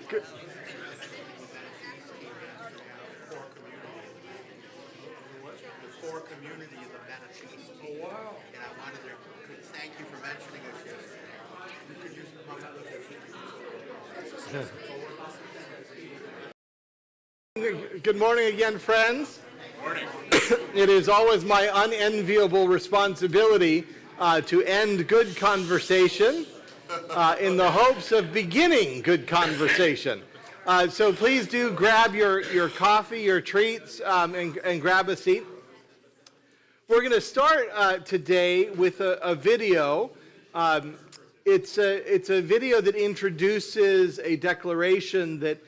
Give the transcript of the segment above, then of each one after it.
Good. The core community of the Baptist. Oh, wow. And I wanted to thank you for mentioning us yesterday. You could use Good morning again, friends. Morning. It is always my unenviable responsibility to end good conversation in the hopes of beginning good conversation. So please do grab your coffee, your treats, and grab a seat. We're going to start today with a video. It's a video that introduces a declaration that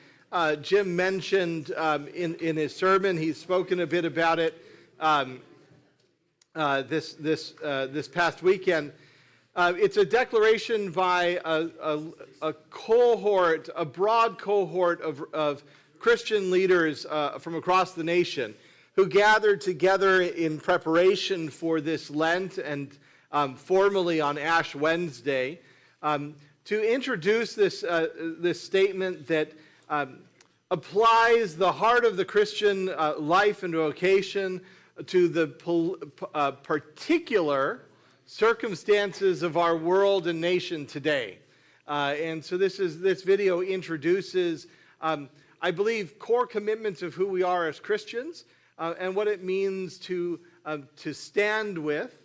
Jim mentioned in his sermon. He's spoken a bit about it this past weekend. It's a declaration by a cohort, a broad cohort of Christian leaders from across the nation who gathered together in preparation for this Lent and formally on Ash Wednesday to introduce this statement that applies the heart of the Christian life and vocation to the particular circumstances of our world and nation today. And so this video introduces, I believe, core commitments of who we are as Christians and what it means to stand with,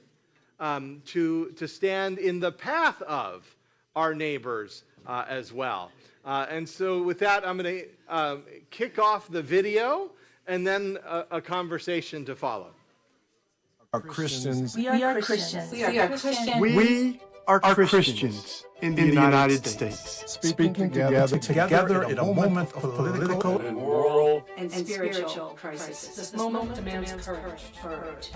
to stand in the path of our neighbors as well. And so with that, I'm going to kick off the video and then a conversation to follow. Are Christians. We are Christians. We are Christians in the United States. Speaking together in a moment of political and moral and spiritual crisis. This moment demands courage.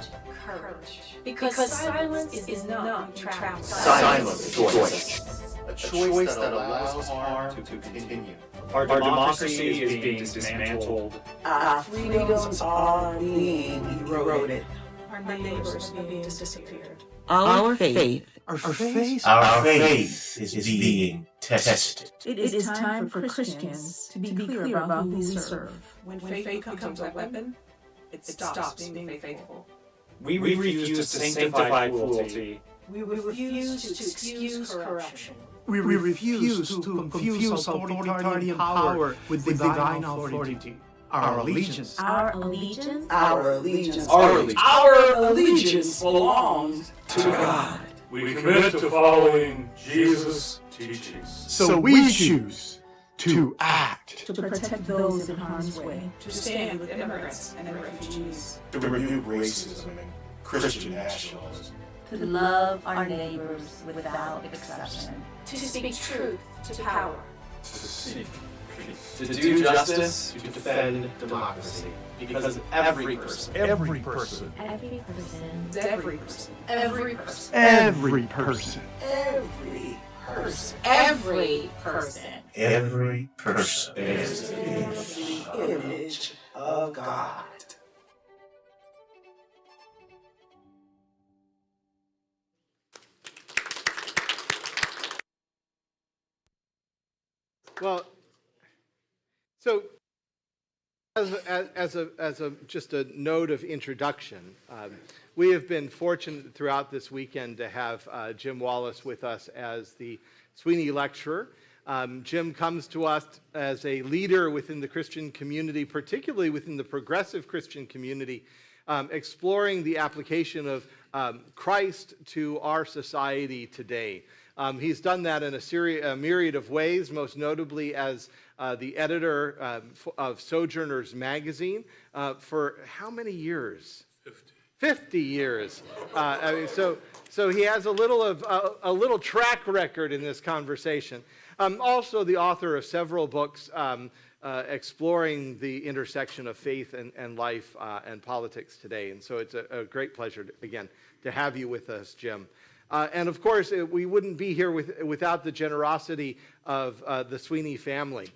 Because silence is not trapped. Silence choice. A choice that allows harm to continue. Our democracy is being dismantled. Our freedoms are being eroded. Our neighbors are being disappeared. Our faith is being tested. It is time for Christians to be clear about who we serve. When faith becomes a weapon, it stops being faithful. We refuse to sanctify cruelty. We refuse to excuse corruption. We refuse to confuse authoritarian power with divine authority. Our allegiance belongs to God. We commit to following Jesus' teachings. So we choose to act. To protect those in harm's way. To stand with immigrants and refugees. To rebuke racism and Christian nationalism. to love our neighbors without exception. To speak truth to power. To seek peace. To do justice, to defend democracy. Because every person, Every person. Every person. Every person. Every person. Every person. Every person. Every person. every person is In the image of God. Well, so as a just a note of introduction, we have been fortunate throughout this weekend to have Jim Wallis with us as the Sweeney lecturer. Jim comes to us as a leader within the Christian community, particularly within the progressive Christian community, exploring the application of Christ to our society today. He's done that in a myriad of ways, most notably as the editor of Sojourners magazine for how many years? 50 years. So he has a little track record in this conversation. Also the author of several books exploring the intersection of faith and life and politics today. And so it's a great pleasure, again, to have you with us, Jim. And of course, we wouldn't be here without the generosity of the Sweeney family.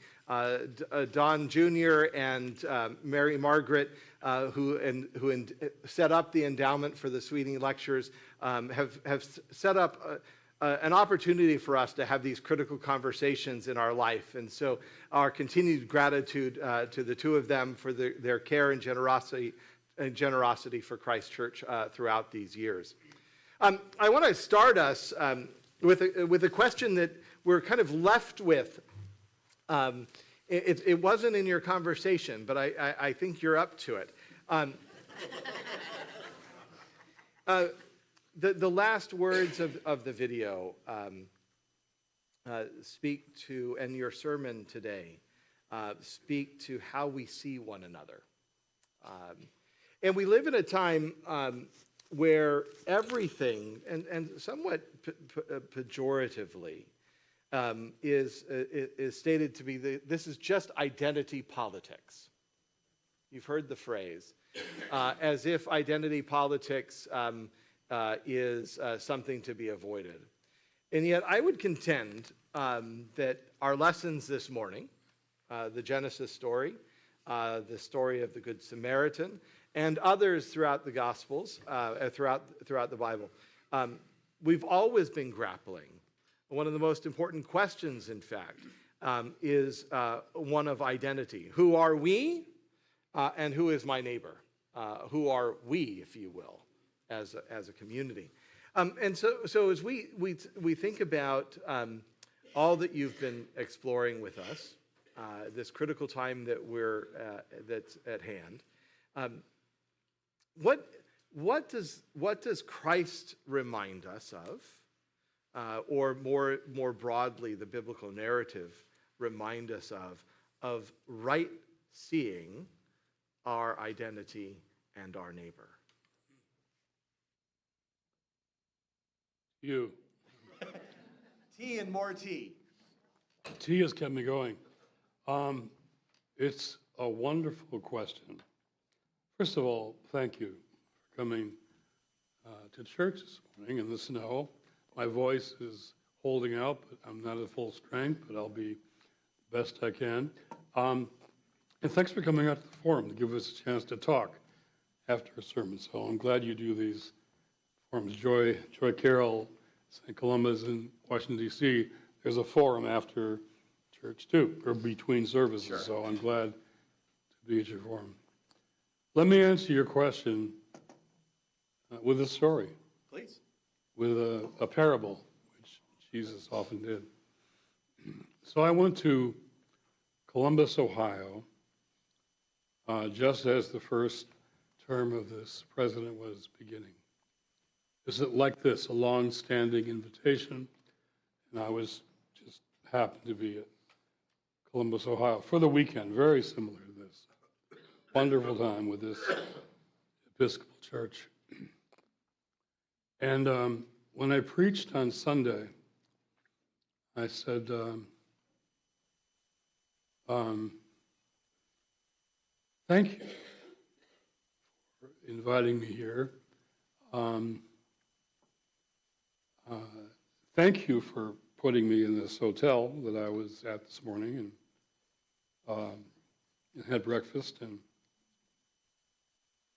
Don Jr. and Mary Margaret, who set up the endowment for the Sweeney Lectures, have set up an opportunity for us to have these critical conversations in our life. And so our continued gratitude to the two of them for their care and generosity for Christ Church throughout these years. I want to start us with a question that we're kind of left with. It wasn't in your conversation, but I think you're up to it. The last words of the video speak to, and your sermon today, speak to how we see one another. And we live in a time where everything, and somewhat pejoratively, is stated to be this is just identity politics. You've heard the phrase, as if identity politics is something to be avoided. And yet I would contend that our lessons this morning, the Genesis story, the story of the Good Samaritan, and others throughout the Gospels, throughout the Bible, we've always been grappling. One of the most important questions, in fact, is one of identity. Who are we, and who is my neighbor? Who are we, if you will, as a community? And so as we think about all that you've been exploring with us, this critical time that that's at hand, what does Christ remind us of, or more broadly, the biblical narrative remind us of right seeing our identity and our neighbor? You. Tea and more tea. Tea has kept me going. It's a wonderful question. First of all, thank you for coming to church this morning in the snow. My voice is holding out, but I'm not at full strength, but I'll be the best I can. And thanks for coming out to the forum to give us a chance to talk after a sermon. So I'm glad you do these forums. Joy Carroll, St. Columba's in Washington, D.C., there's a forum after church too, or between services. Sure. So I'm glad to be at your forum. Let me answer your question with a story. Please. With a parable, which Jesus often did. So I went to Columbus, Ohio, just as the first term of this president was beginning. Is it like this, a long-standing invitation? And I was just happened to be at Columbus, Ohio for the weekend, very similar to this. Wonderful time with this Episcopal church. And when I preached on Sunday, I said, thank you for inviting me here. Thank you for putting me in this hotel that I was at this morning and had breakfast.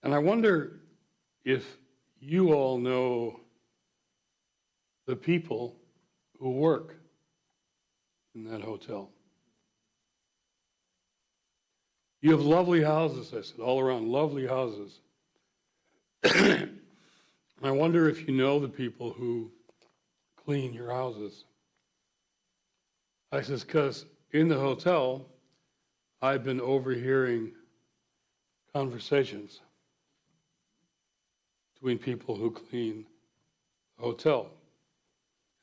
And I wonder if you all know the people who work in that hotel. You have lovely houses, I said, all around, lovely houses. And I wonder if you know the people who clean your houses. I says, because in the hotel, I've been overhearing conversations between people who clean the hotel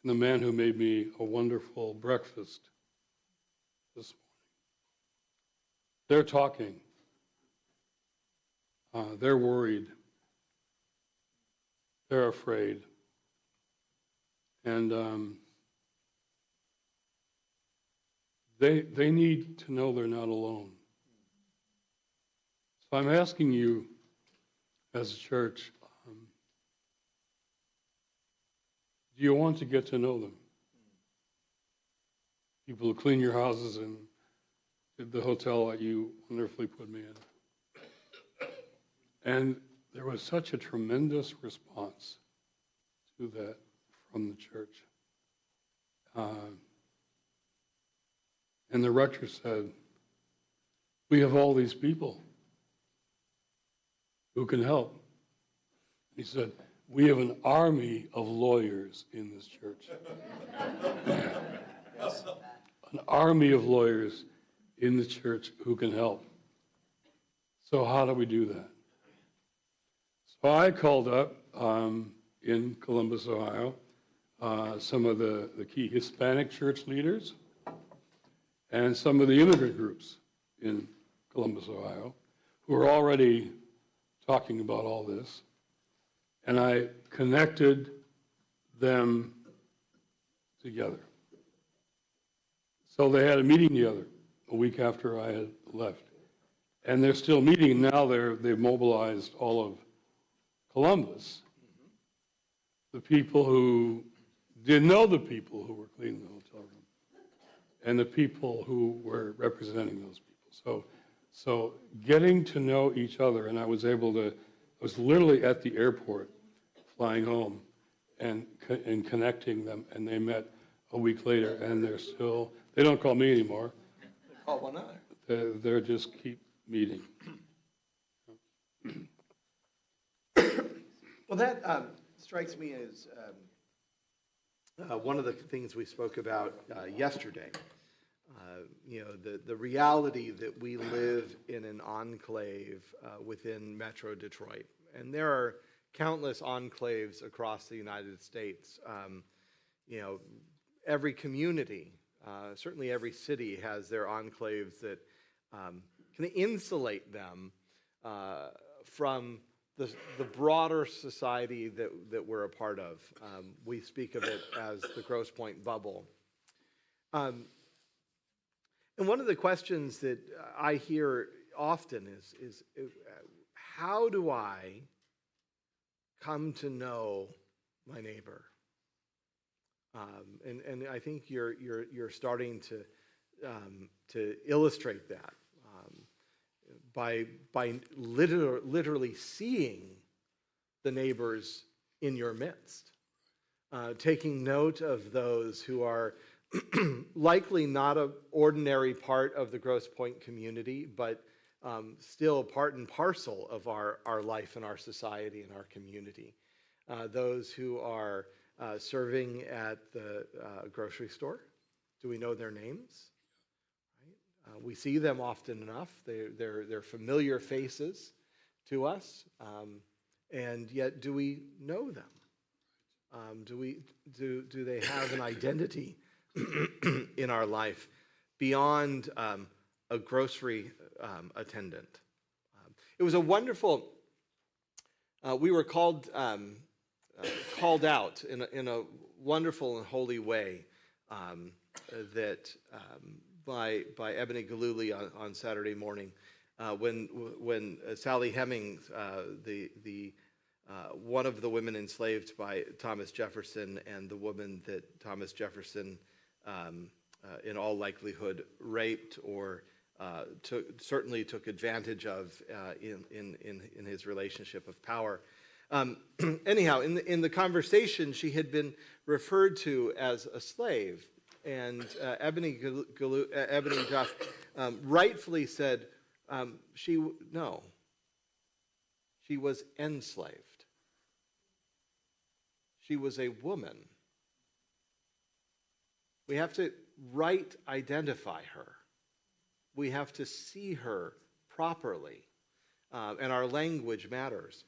and the man who made me a wonderful breakfast this morning. They're talking. They're worried. They're afraid. And they need to know they're not alone. So I'm asking you as a church, do you want to get to know them? People who clean your houses and did the hotel that you wonderfully put me in. And there was such a tremendous response to that from the church. And the rector said, we have all these people who can help. He said, we have an army of lawyers in this church. An army of lawyers in the church who can help. So how do we do that? So I called up in Columbus, Ohio, some of the key Hispanic church leaders and some of the immigrant groups in Columbus, Ohio, who are already talking about all this. And I connected them together. So they had a meeting together a week after I had left. And they're still meeting. Now they've mobilized all of Columbus. The people who didn't know the people who were cleaning the hotel room, and the people who were representing those people. So getting to know each other, and I was literally at the airport flying home and connecting them, and they met a week later, and they don't call me anymore. They call one another. They're just keep meeting. Well, that strikes me as one of the things we spoke about yesterday. The reality that we live in an enclave within Metro Detroit. And there are countless enclaves across the United States. Every community, certainly every city has their enclaves that can insulate them from the broader society that we're a part of. We speak of it as the Grosse Pointe bubble. And one of the questions that I hear often is how do I come to know my neighbor? And I think you're starting to illustrate that by literally seeing the neighbors in your midst, taking note of those who are likely not an ordinary part of the Grosse Pointe community, but still part and parcel of our life and our society and our community. Those who are serving at the grocery store, do we know their names? Right? We see them often enough. They're familiar faces to us, and yet do we know them? Do they have an identity in our life beyond a grocery attendant? It was a wonderful. We were called out in a wonderful and holy way that by Ebony Galuli on Saturday morning, when Sally Hemings, the one of the women enslaved by Thomas Jefferson, and the woman that Thomas Jefferson in all likelihood raped or certainly took advantage of in his relationship of power. Anyhow, in the conversation, she had been referred to as a slave, and Ebony Duff rightfully said she was enslaved. She was a woman. We have to identify her. We have to see her properly, and our language matters.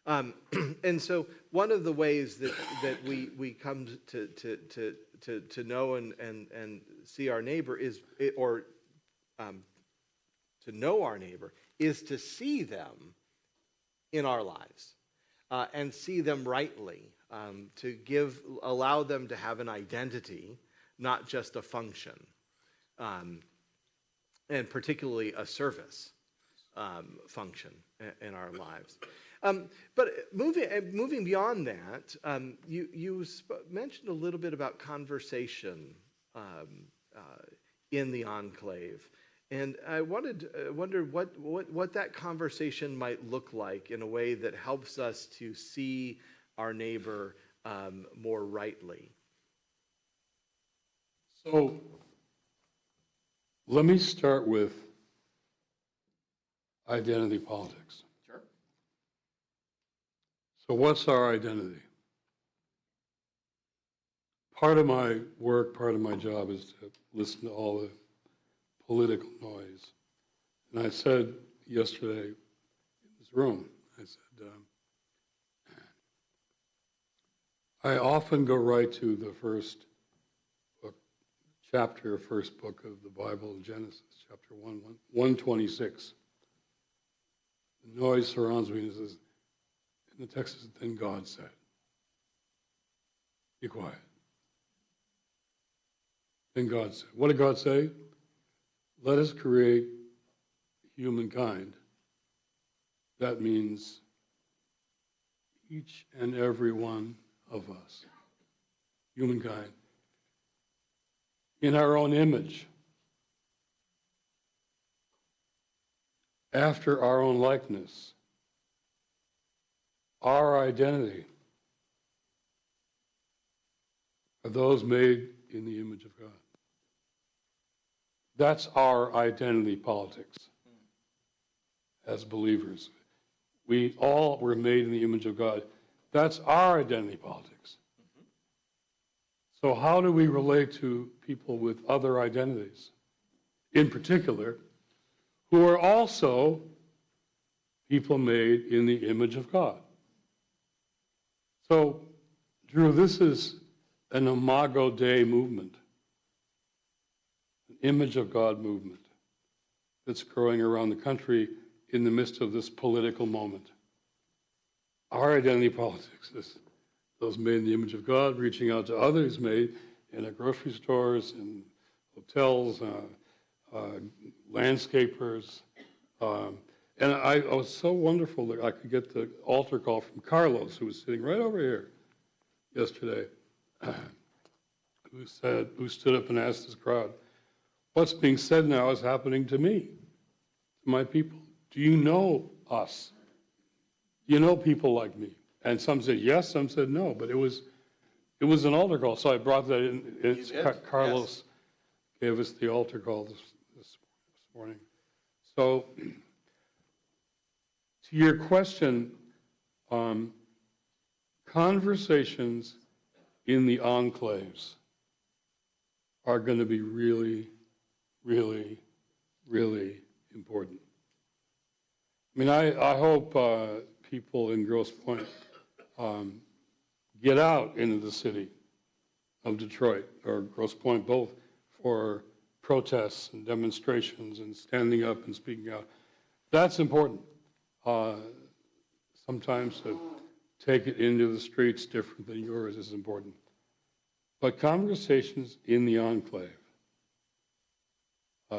And so, one of the ways that we come to know and see our neighbor to know our neighbor is to see them in our lives and see them rightly, to allow them to have an identity, not just a function, and particularly a service function in our lives. But moving beyond that, you mentioned a little bit about conversation in the enclave, and I wondered what that conversation might look like in a way that helps us to see our neighbor more rightly. So let me start with identity politics. Sure. So what's our identity? Part of my work, part of my job is to listen to all the political noise. And I said yesterday in this room, I said, I often go right to the first book, chapter, first book of the Bible, Genesis, chapter 126. The noise surrounds me and it says, in the text says, then God said, be quiet. Then God said, what did God say? Let us create humankind. That means each and every one of us, humankind, in our own image, after our own likeness, our identity are those made in the image of God. That's our identity politics as believers. We all were made in the image of God. That's our identity politics. So how do we relate to people with other identities, in particular, who are also people made in the image of God? So, Drew, this is an Imago Dei movement, an image of God movement that's growing around the country in the midst of this political moment. Our identity politics is those made in the image of God, reaching out to others made in grocery stores, in hotels, landscapers. And I was so wonderful that I could get the altar call from Carlos, who was sitting right over here yesterday, who stood up and asked this crowd, what's being said now is happening to me, to my people. Do you know us? Do you know people like me? And some said yes, some said no, but it was an altar call. So I brought that in. Carlos gave us the altar call this morning. So to your question, conversations in the enclaves are going to be really, really, really important. I mean, I hope people in Grosse Pointe get out into the city of Detroit, or Grosse Pointe, both for protests and demonstrations and standing up and speaking out. That's important. Sometimes to take it into the streets different than yours is important. But conversations in the enclave,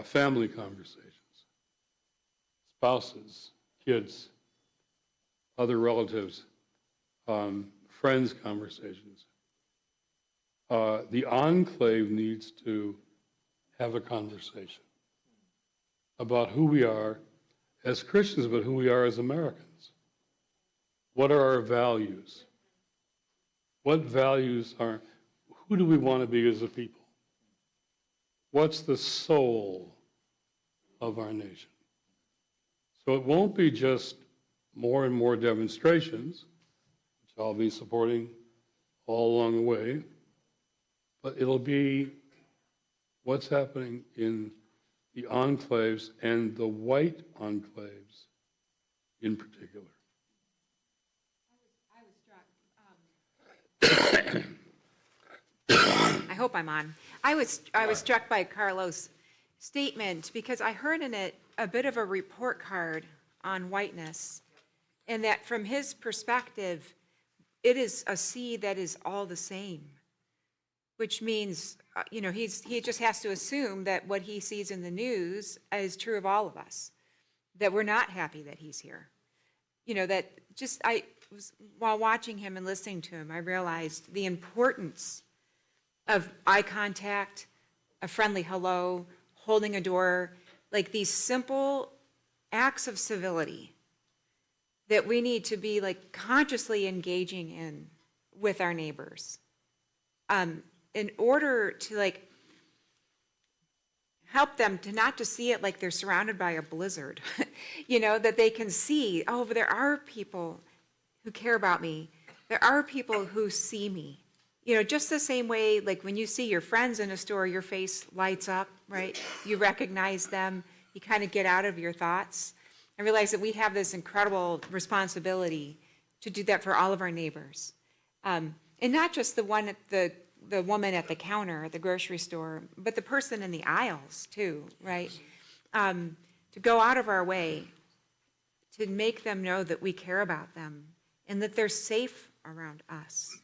family conversations, spouses, kids, other relatives, friends conversations. The enclave needs to have a conversation about who we are as Christians, but who we are as Americans. What are our values? What values are, who do we want to be as a people? What's the soul of our nation? So it won't be just more and more demonstrations, which I'll be supporting all along the way, but it'll be what's happening in the enclaves and the white enclaves in particular. I hope I'm on. I was struck by Carlos' statement because I heard in it a bit of a report card on whiteness, and that from his perspective, it is a sea that is all the same, which means, he just has to assume that what he sees in the news is true of all of us, that we're not happy that he's here. While watching him and listening to him, I realized the importance of eye contact, a friendly hello, holding a door, like these simple acts of civility that we need to be consciously engaging in with our neighbors. In order to help them to not just see it like they're surrounded by a blizzard, that they can see, oh, there are people who care about me. There are people who see me. Just the same way, like when you see your friends in a store, your face lights up, right? You recognize them, you kind of get out of your thoughts. I realize that we have this incredible responsibility to do that for all of our neighbors. And not just the woman at the counter at the grocery store, but the person in the aisles too, right? To go out of our way to make them know that we care about them and that they're safe around us.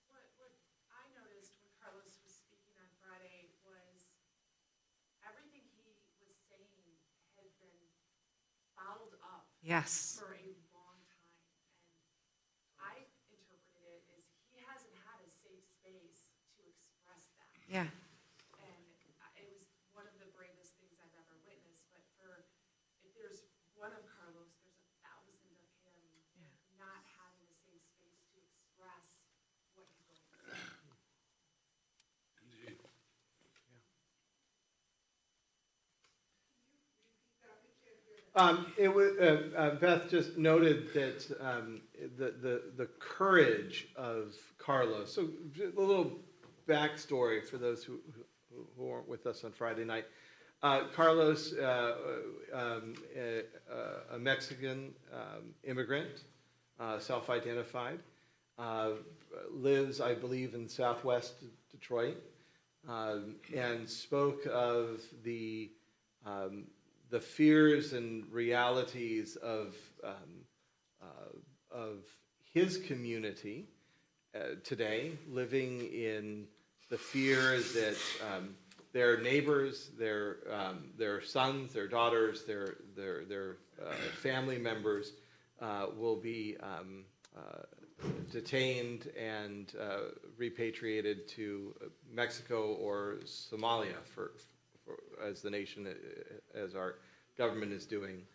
What I noticed when Carlos was speaking on Friday was everything he was saying had been bottled up Yes. for a long time. And I interpreted it as he hasn't had a safe space to express that. Yeah. And it was one of the bravest things I've ever witnessed. But if there's one of Carlos, there's 1,000 of him not having a safe space to express what he's going through. Indeed. Beth just noted that the courage of Carlos. So a little backstory for those who weren't with us on Friday night. Carlos, a Mexican immigrant, self-identified, lives, I believe, in Southwest Detroit, and spoke of the fears and realities of his community today, living in the fear that their neighbors, their sons, their daughters, their family members will be detained and repatriated to Mexico or Somalia as the nation, as our government is doing.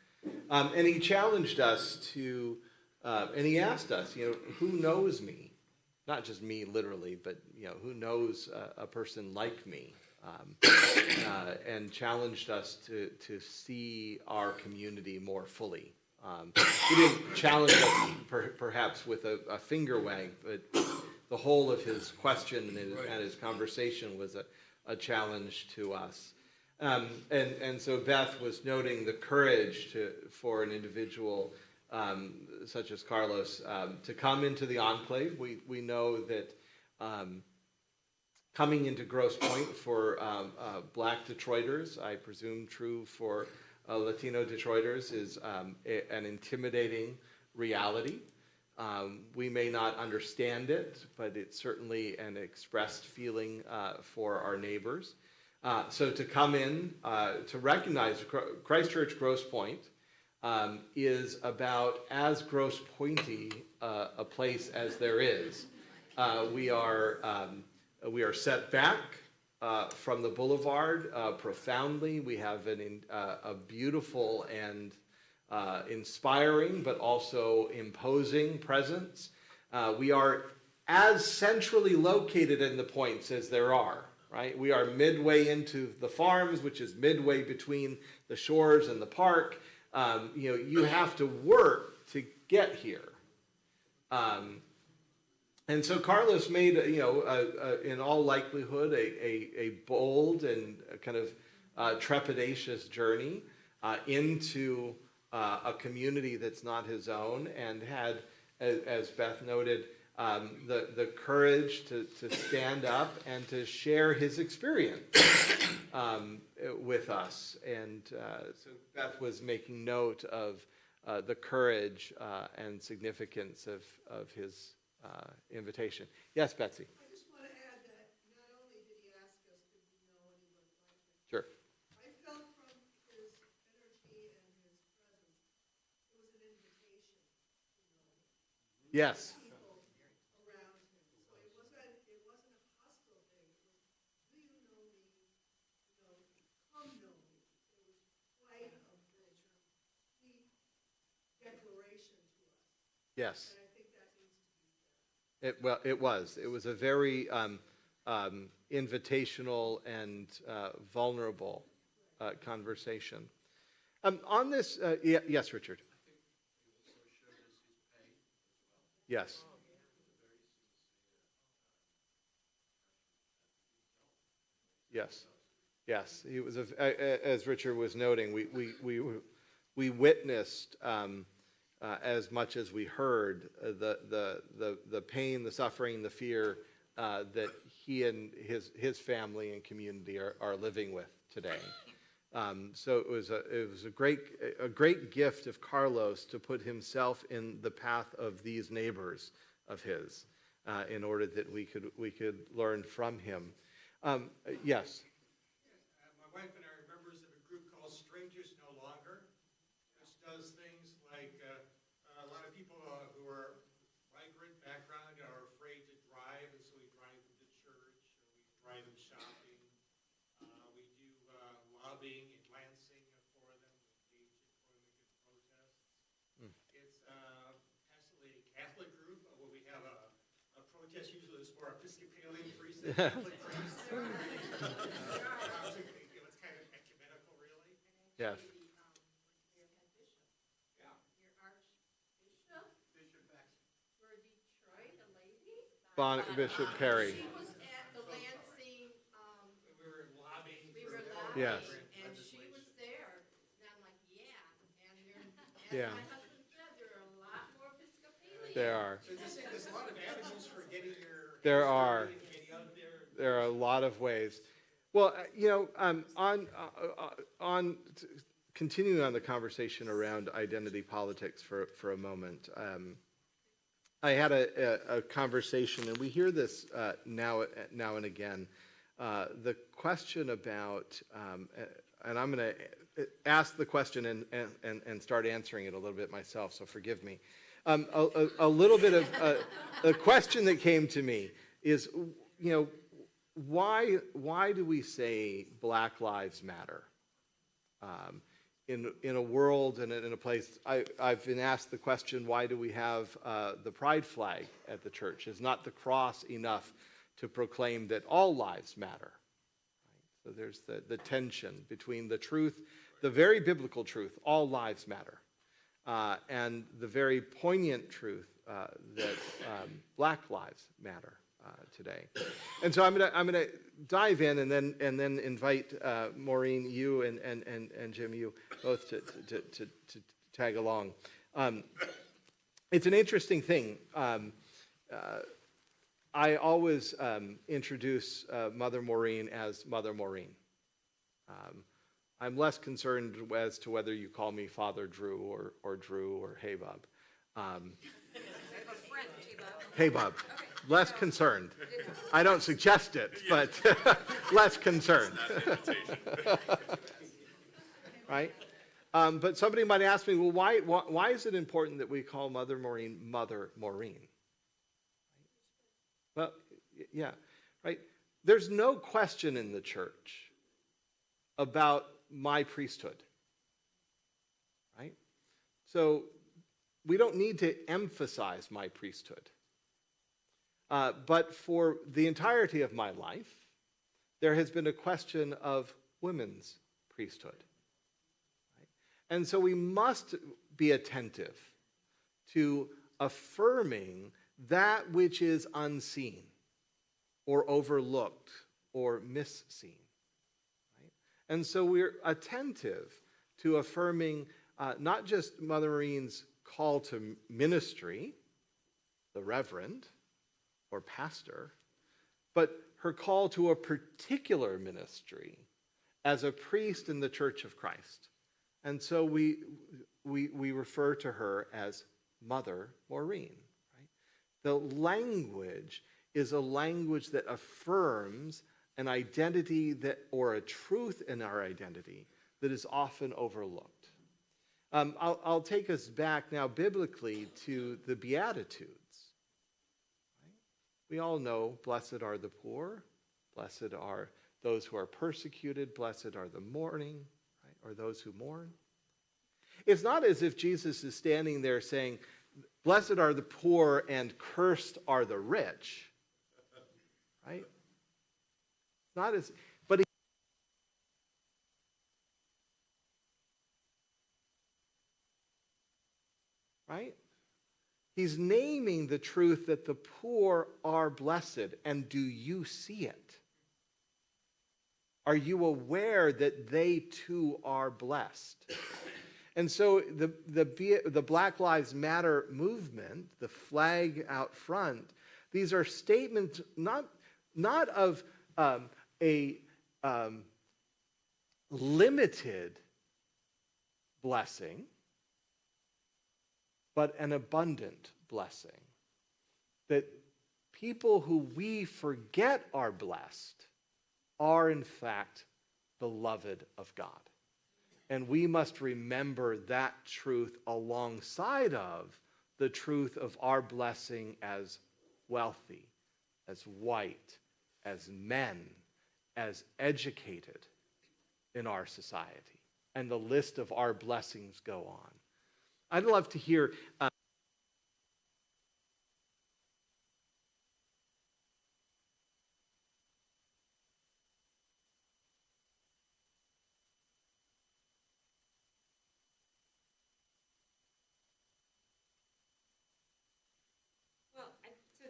And he challenged us to, and he asked us, who knows me? Not just me literally, but who knows a person like me? And challenged us to see our community more fully. He didn't challenge us perhaps with a finger wag, but the whole of his question and his conversation was a challenge to us. And so Beth was noting the courage for an individual such as Carlos to come into the enclave. We know that coming into Grosse Pointe for Black Detroiters, I presume true for Latino Detroiters, is an intimidating reality. We may not understand it, but it's certainly an expressed feeling for our neighbors. So to come in, to recognize Christ Church Grosse Pointe is about as Grosse Pointe a place as there is. We are set back from the boulevard profoundly. We have a beautiful and inspiring but also imposing presence. We are as centrally located in the points as there are. Right? We are midway into the farms, which is midway between the shores and the park. You have to work to get here. And so Carlos made, in all likelihood, a bold and kind of trepidatious journey into a community that's not his own, and had, as Beth noted, the courage to stand up and to share his experience with us. And so Beth was making note of the courage and significance of his invitation. Yes, Betsy? I just want to add that not only did he ask us, did we know anybody like him? Sure. I felt from his energy and his presence, it was an invitation to know him. Yes. People around him. So it wasn't a hostile thing. It was, do you know me? Come know me. It was quite a complete declaration to us. Yes. And I think that needs to be said. It was a very invitational and vulnerable conversation. On this, yes, Richard. Yes. Yes. Yes. He was, as Richard was noting, we witnessed as much as we heard the pain, the suffering, the fear that he and his family and community are living with today. So it was a great gift of Carlos to put himself in the path of these neighbors of his, in order that we could learn from him. Yes. My wife and I are members of a group called Strangers No Longer, which does things like a lot of people who are migrant background are afraid to drive, and so we drive them to church, or we drive them shopping. We do lobbying in Lansing for them. We engage in protests. It's actually a Catholic group where we have a protest usually is for Episcopalian priests and Catholic priests. It's kind of ecumenical, really. Yes. Bishop Perry. She was at the Lansing, We were lobbying. Yes. and she was there, and I'm like, yeah, and Yeah. as my husband said, there are a lot more Episcopalians. There are. So there's a lot of avenues for getting your There are. getting out there. There are a lot of ways. Well, continuing on the conversation around identity politics for a moment, I had a conversation, and we hear this now and again. The question about, and I'm going to ask the question and start answering it a little bit myself, so forgive me. A little bit of a question that came to me is, why do we say Black Lives Matter? In a world and in a place, I've been asked the question, why do we have the pride flag at the church? Is not the cross enough to proclaim that all lives matter? Right? So there's the tension between the truth, the very biblical truth, all lives matter, and the very poignant truth that Black lives matter today. And so I'm gonna dive in and then invite Maureen, you and Jim, you both to tag along. It's an interesting thing. I always introduce Mother Maureen as Mother Maureen. I'm less concerned as to whether you call me Father Drew or Drew or Hey Bub. Hey Bub. Less concerned. I don't suggest it, but less concerned. Right? But somebody might ask me, well, why is it important that we call Mother Maureen Mother Maureen? Well, yeah, right? There's no question in the church about my priesthood, right? So we don't need to emphasize my priesthood. But for the entirety of my life, there has been a question of women's priesthood. Right? And so we must be attentive to affirming that which is unseen or overlooked or misseen. Right? And so we're attentive to affirming not just Mother Maureen's call to ministry, the reverend, or pastor, but her call to a particular ministry as a priest in the Church of Christ. And so we refer to her as Mother Maureen. Right? The language is a language that affirms an identity or a truth in our identity that is often overlooked. I'll take us back now biblically to the Beatitudes. We all know, blessed are the poor, blessed are those who are persecuted, blessed are the mourning, right? Or those who mourn. It's not as if Jesus is standing there saying, blessed are the poor and cursed are the rich, right? Not as, but right? He's naming the truth that the poor are blessed. And do you see it? Are you aware that they too are blessed? And so the Black Lives Matter movement, the flag out front, these are statements not of a limited blessing, but an abundant blessing. That people who we forget are blessed are in fact beloved of God. And we must remember that truth alongside of the truth of our blessing as wealthy, as white, as men, as educated in our society. And the list of our blessings go on. I'd love to hear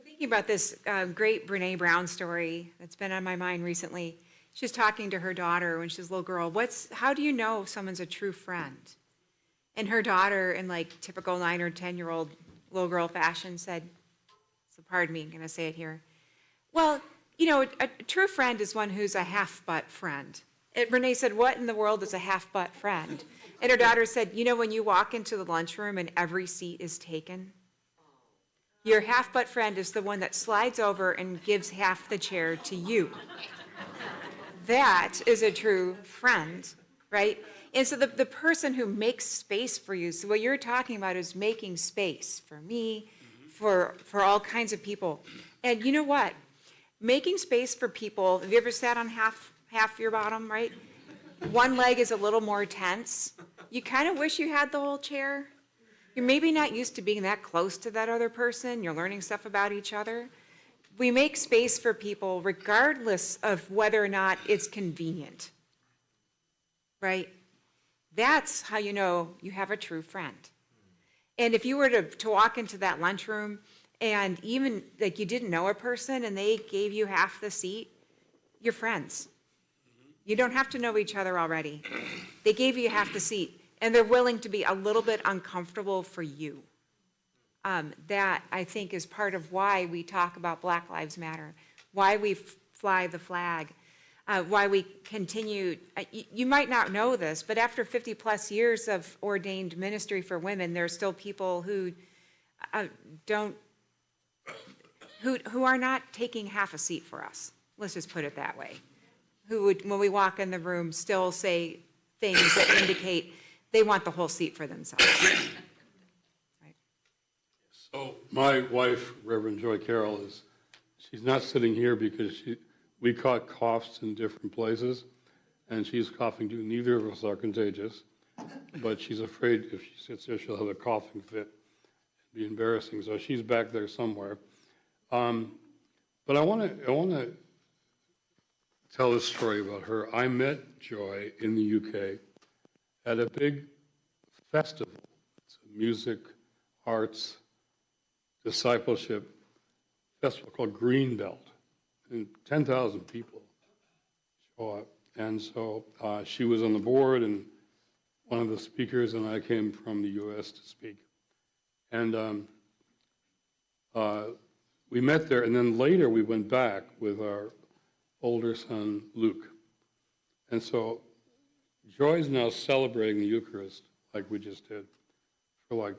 thinking about this great Brene Brown story that's been on my mind recently. She was talking to her daughter when she was a little girl. How do you know if someone's a true friend? And her daughter, in like typical 9 or 10-year-old little girl fashion, said, so pardon me, I'm going to say it here. Well, you know, a true friend is one who's a half-butt friend. And Brene said, what in the world is a half-butt friend? And her daughter said, you know, when you walk into the lunchroom and every seat is taken, your half-butt friend is the one that slides over and gives half the chair to you. That is a true friend, right? And so the person who makes space for you, so what you're talking about is making space for me, for all kinds of people. And you know what? Making space for people, have you ever sat on half your bottom, right? One leg is a little more tense. You kind of wish you had the whole chair. You're maybe not used to being that close to that other person. You're learning stuff about each other. We make space for people regardless of whether or not it's convenient, right? That's how you know you have a true friend. And if you were to walk into that lunchroom and even like you didn't know a person and they gave you half the seat, you're friends. You don't have to know each other already. They gave you half the seat and they're willing to be a little bit uncomfortable for you. That, I think, is part of why we talk about Black Lives Matter, why we fly the flag, why we continue. You might not know this, but after 50-plus years of ordained ministry for women, there are still people who who are not taking half a seat for us. Let's just put it that way. Who would, when we walk in the room, still say things that indicate they want the whole seat for themselves. So my wife, Reverend Joy Carroll, she's not sitting here because we caught coughs in different places, and she's coughing too. Neither of us are contagious, but she's afraid if she sits there, she'll have a coughing fit. It'd be embarrassing. So she's back there somewhere. But I want to tell a story about her. I met Joy in the UK at a big festival. It's a music, arts, discipleship festival called Greenbelt, and 10,000 people show up. And so she was on the board and one of the speakers, and I came from the U.S. to speak. And we met there, and then later we went back with our older son, Luke. And so Joy's now celebrating the Eucharist like we just did for like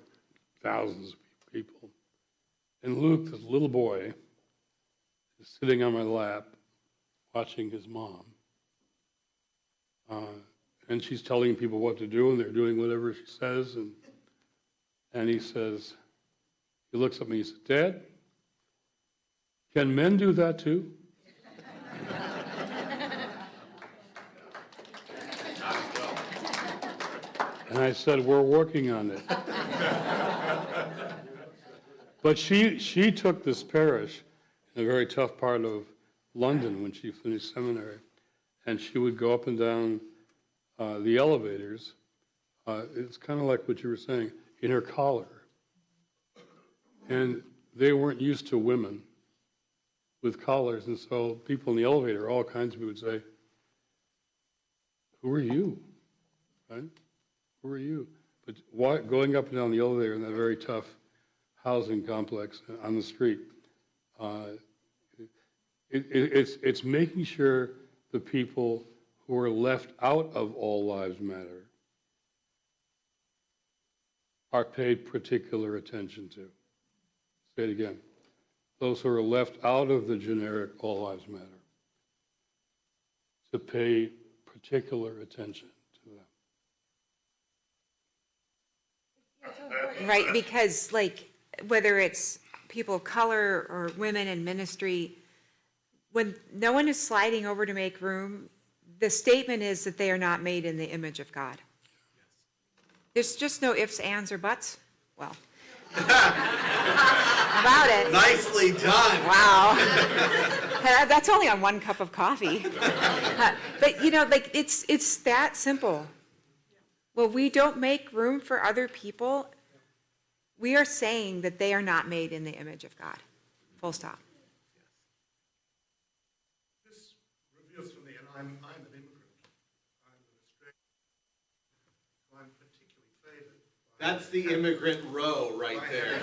thousands of people. And Luke, this little boy, is sitting on my lap watching his mom. And she's telling people what to do, and they're doing whatever she says. And he says, he looks at me, he says, Dad, can men do that too? And I said, we're working on it. But she took this parish in a very tough part of London when she finished seminary, and she would go up and down the elevators. It's kind of like what you were saying, in her collar. And they weren't used to women with collars, and so people in the elevator, all kinds of people would say, "Who are you?" Right? Who are you? But why, going up and down the elevator in that very tough housing complex on the street, it's making sure the people who are left out of All Lives Matter are paid particular attention to. Say it again. Those who are left out of the generic All Lives Matter, to pay particular attention to them. Right, because like, whether it's people of color or women in ministry, when no one is sliding over to make room, the statement is that they are not made in the image of God. There's just no ifs, ands, or buts. Well, about it. Nicely done. Wow. That's only on one cup of coffee. But you know, like it's that simple. Well, we don't make room for other people. We are saying that they are not made in the image of God. Full stop. This reveals for me, and I'm an immigrant. I'm an Australian. I'm particularly favored. That's the immigrant row right there.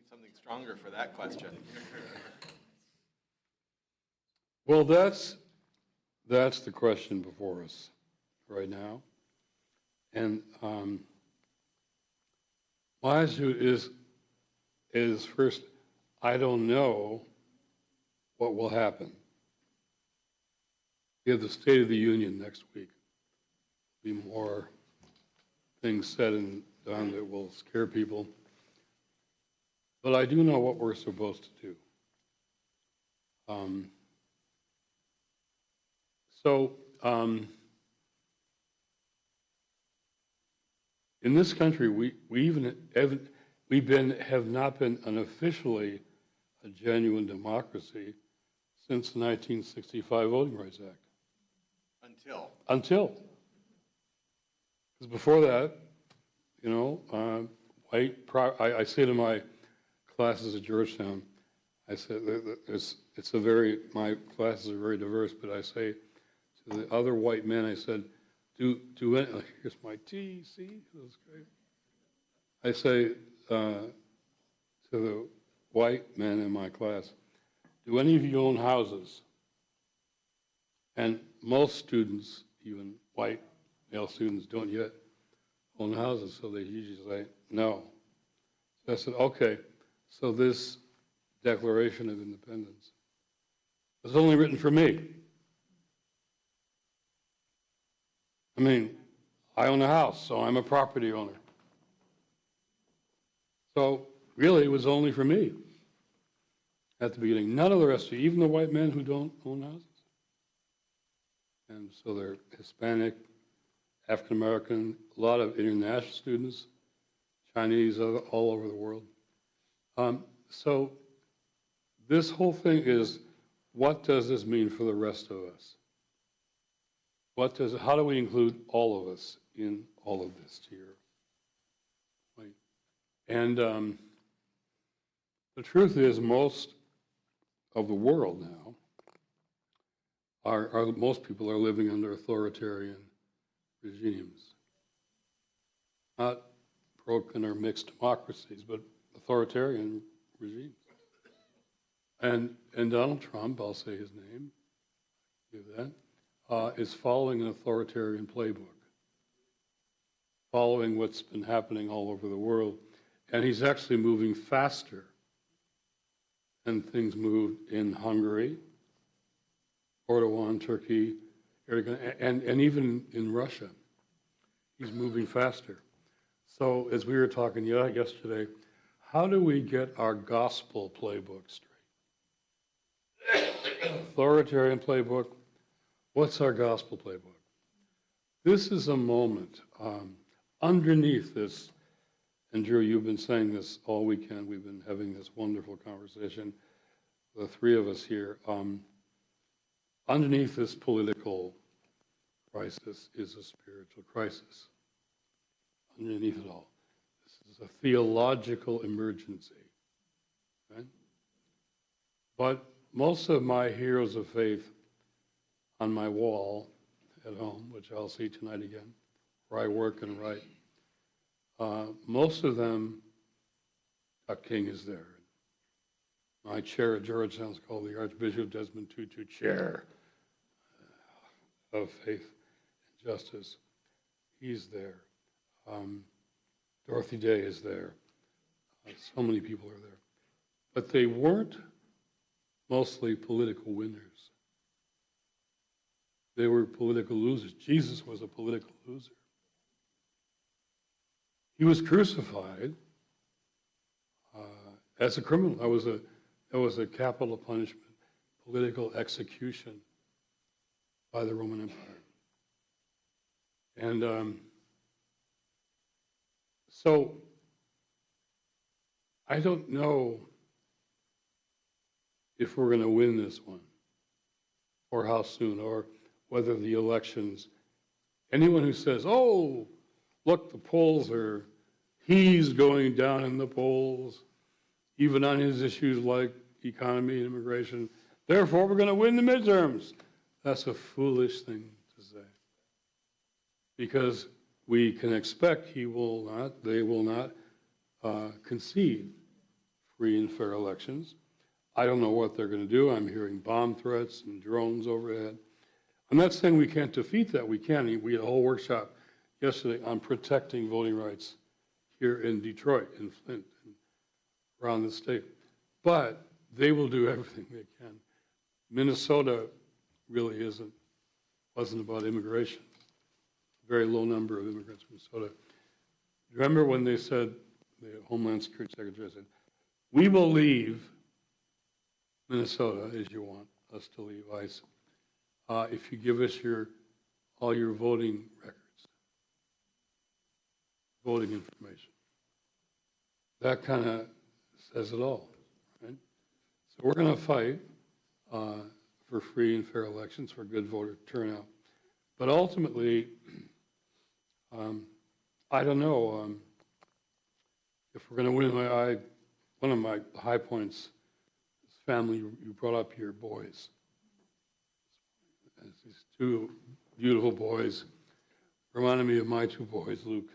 Something stronger for that question. Well, that's the question before us right now. And my attitude is first, I don't know what will happen. We have the State of the Union next week. There'll be more things said and done that will scare people. But I do know what we're supposed to do. In this country, we have not been unofficially a genuine democracy since the 1965 Voting Rights Act. Until. Because before that, you know, I say to my classes at Georgetown, I said, my classes are very diverse, but I say to the other white men, I said, here's my tea, see, that's great. I say to the white men in my class, do any of you own houses? And most students, even white male students, don't yet own houses, so they usually say, no. So I said, okay, so this Declaration of Independence was only written for me. I mean, I own a house, so I'm a property owner. So really, it was only for me at the beginning. None of the rest of you, even the white men who don't own houses. And so they're Hispanic, African American, a lot of international students, Chinese, all over the world. So this whole thing is, what does this mean for the rest of us? How do we include all of us in all of this, to your point? And the truth is, most of the world now most people are living under authoritarian regimes. Not broken or mixed democracies, but authoritarian regimes. And Donald Trump, I'll say his name, do that, is following an authoritarian playbook, following what's been happening all over the world. And he's actually moving faster than things moved in Hungary, Erdogan, Turkey, and even in Russia. He's moving faster. So as we were talking yesterday, how do we get our gospel playbook straight? Authoritarian playbook. What's our gospel playbook? This is a moment underneath this, and Drew, you've been saying this all weekend. We've been having this wonderful conversation, the three of us here. Underneath this political crisis is a spiritual crisis. Underneath it all. This is a theological emergency. Right? But most of my heroes of faith on my wall at home, which I'll see tonight again, where I work and write, most of them, Chuck King is there. My chair at Georgetown is called the Archbishop Desmond Tutu Chair of Faith and Justice. He's there. Dorothy Day is there. So many people are there. But they weren't mostly political winners. They were political losers. Jesus was a political loser. He was crucified as a criminal. That was a capital punishment, political execution by the Roman Empire. And so I don't know if we're going to win this one, or how soon, or whether the elections, anyone who says, oh, look, the polls are, he's going down in the polls, even on his issues like economy and immigration, therefore we're going to win the midterms. That's a foolish thing to say. Because we can expect they will not concede free and fair elections. I don't know what they're going to do. I'm hearing bomb threats and drones overhead. I'm not saying we can't defeat that. We can. We had a whole workshop yesterday on protecting voting rights here in Detroit, in Flint, and around the state. But they will do everything they can. Minnesota really wasn't about immigration. Very low number of immigrants in Minnesota. Remember when they said, the Homeland Security Secretary said, we will leave Minnesota as you want us to leave ICE if you give us all your voting records, voting information. That kind of says it all, right? So we're going to fight for free and fair elections, for good voter turnout. But ultimately, I don't know if we're going to win. One of my high points is family. You brought up your boys. These two beautiful boys reminded me of my two boys, Luke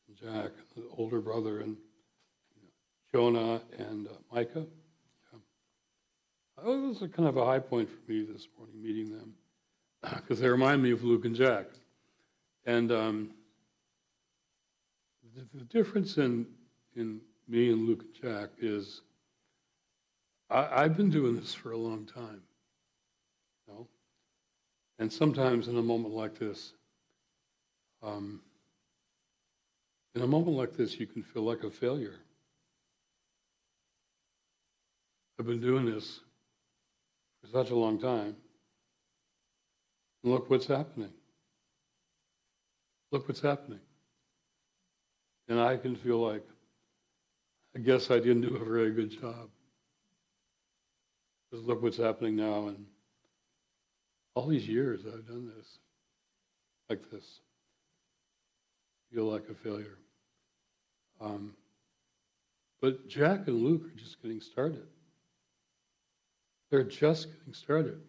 and Jack, the older brother, and Jonah and Micah. Yeah. It was a kind of a high point for me this morning, meeting them, because they remind me of Luke and Jack. And the difference in me and Luke and Jack is I've been doing this for a long time, you know? And sometimes in a moment like this, you can feel like a failure. I've been doing this for such a long time. And look what's happening. Look what's happening. And I can feel like, I guess I didn't do a very good job. Because look what's happening now. And all these years I've done this, like this. Feel like a failure. But Jack and Luke are just getting started. They're just getting started.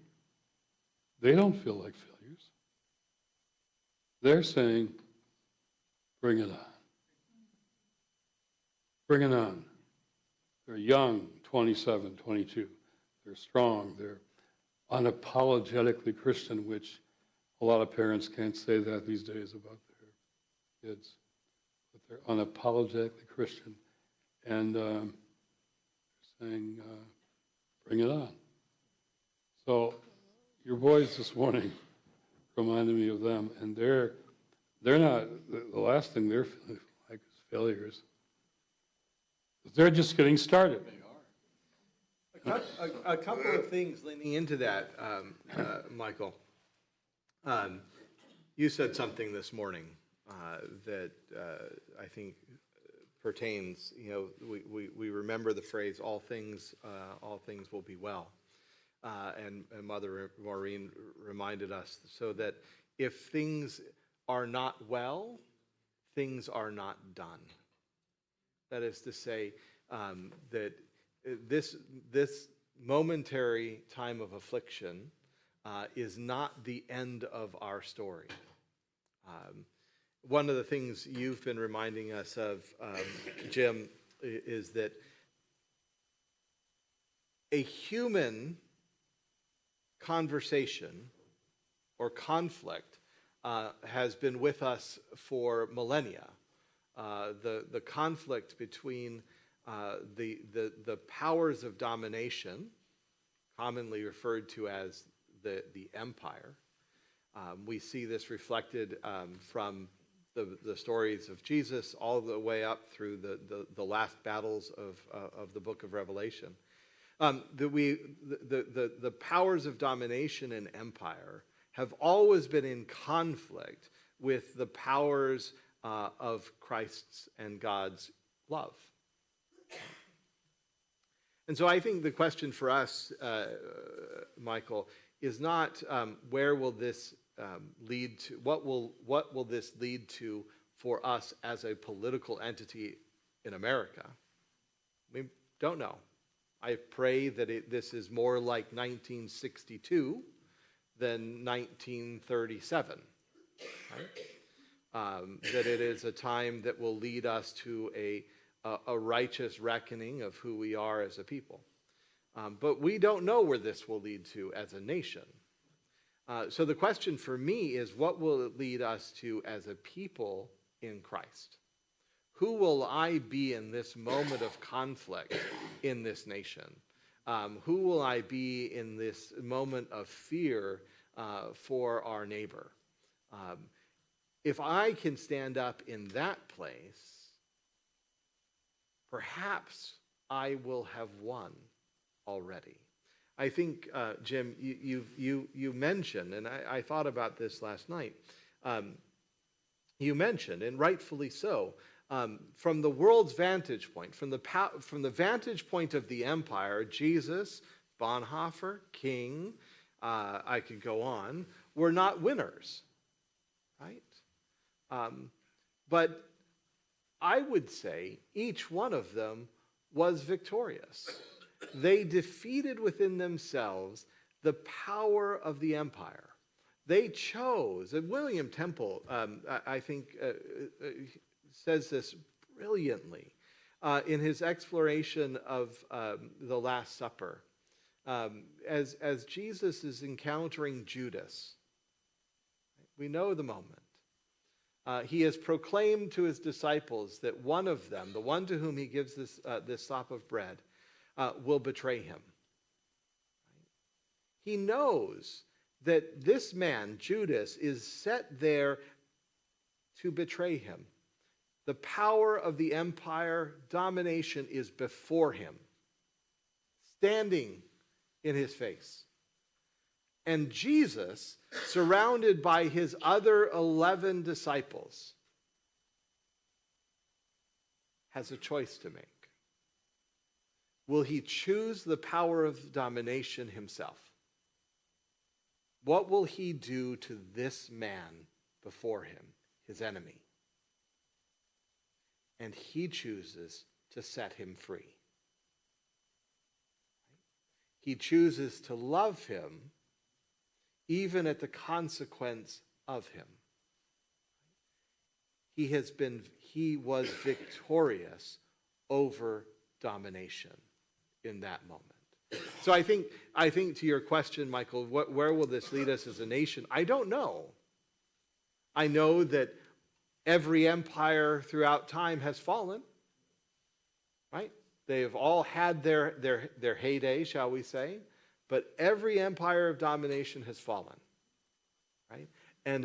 they don't feel like failures. They're saying, bring it on. Bring it on. They're young, 27, 22. They're strong. They're unapologetically Christian, which a lot of parents can't say that these days about their kids. But they're unapologetically Christian. And saying, bring it on. So your boys this morning reminded me of them, and they're not, the last thing they're feeling like is failures. They're just getting started. A couple of things leaning into that, Michael. You said something this morning that I think pertains. We remember the phrase all things will be well," and Mother Maureen reminded us so that if things are not well, things are not done. That is to say, that this momentary time of affliction is not the end of our story. One of the things you've been reminding us of, Jim, is that a human conversation or conflict has been with us for millennia. The conflict between the powers of domination, commonly referred to as the empire. We see this reflected from the stories of Jesus all the way up through the last battles of the book of Revelation. The powers of domination and empire have always been in conflict with the powers of Christ's and God's love. And so I think the question for us, Michael, is not where will this lead to, what will this lead to for us as a political entity in America? We don't know. I pray that this is more like 1962 than 1937, right? That it is a time that will lead us to a righteous reckoning of who we are as a people. But we don't know where this will lead to as a nation. So the question for me is, what will it lead us to as a people in Christ? Who will I be in this moment of conflict in this nation? Who will I be in this moment of fear for our neighbor? If I can stand up in that place, perhaps I will have won already. I think, Jim, you mentioned, and I thought about this last night, you mentioned, and rightfully so, from the world's vantage point, from the vantage point of the empire, Jesus, Bonhoeffer, King, I could go on, were not winners, right? But I would say each one of them was victorious. They defeated within themselves the power of the empire. They chose, and William Temple, I think, says this brilliantly in his exploration of the Last Supper. As Jesus is encountering Judas, we know the moment. He has proclaimed to his disciples that one of them, the one to whom he gives this sop of bread, will betray him. He knows that this man, Judas, is set there to betray him. The power of the empire, domination, is before him, standing in his face. And Jesus, surrounded by his other 11 disciples, has a choice to make. Will he choose the power of domination himself? What will he do to this man before him, his enemy? And he chooses to set him free. He chooses to love him even at the consequence of him. He was victorious over domination in that moment. So I think to your question, Michael, where will this lead us as a nation? I don't know. I know that every empire throughout time has fallen, right? They have all had their heyday, shall we say, but every empire of domination has fallen, right? And